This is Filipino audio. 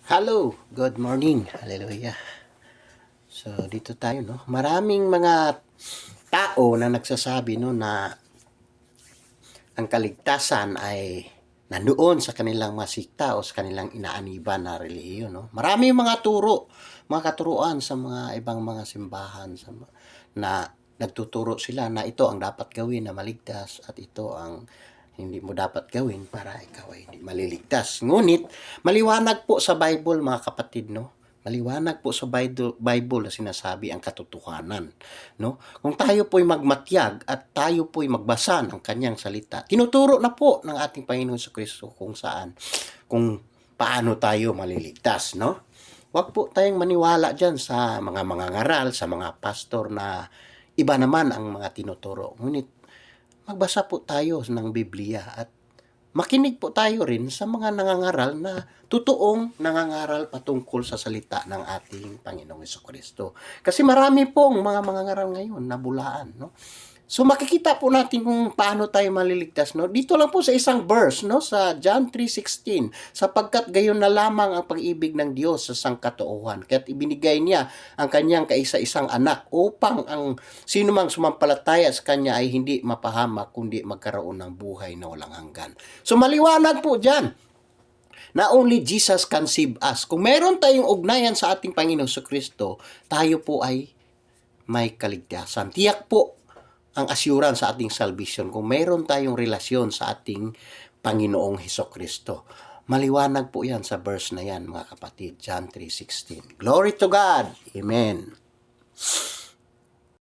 Hello, good morning. Hallelujah. So dito tayo no. Maraming mga tao na nagsasabi no na ang kaligtasan ay nandoon sa kanilang mga sikta o sa kanilang inaaniban na relihiyon no. Maraming mga turo, mga katuruan sa mga ibang mga simbahan na nagtuturo sila na ito ang dapat gawin na maligtas at ito ang hindi mo dapat gawin para ikaw ay hindi maliligtas. Ngunit, maliwanag po sa Bible mga kapatid, no? Maliwanag po sa Bible na sinasabi ang katotohanan, no? Kung tayo po'y magmatyag at tayo po'y magbasa ng kanyang salita, tinuturo na po ng ating Panginoon Jesucristo kung paano tayo maliligtas, no? Huwag po tayong maniwala dyan sa mga mangangaral, sa mga pastor na iba naman ang mga tinuturo. Ngunit, magbasa po tayo ng Biblia at makinig po tayo rin sa mga nangangaral na totoong nangangaral patungkol sa salita ng ating Panginoong Jesucristo. Kasi marami pong mga mangangaral ngayon na bulaan, no? So makikita po natin kung paano tayo maliligtas, no? Dito lang po sa isang verse, no, sa John 3:16, sapagkat gayon na lamang ang pag-ibig ng Diyos sa sangkatauhan, kaya't ibinigay niya ang kanyang kaisa-isang anak upang ang sino mang sumampalataya sa kanya ay hindi mapahamak kundi magkaroon ng buhay na walang hanggan. So maliwanag po diyan na only Jesus can save us. Kung meron tayong ugnayan sa ating Panginoon Jesucristo, tayo po ay may kaligtasan. Tiyak po ang assurance sa ating salvation kung mayroon tayong relasyon sa ating Panginoong Hesukristo. Maliwanag po yan sa verse na yan, mga kapatid, John 3:16. Glory to God! Amen.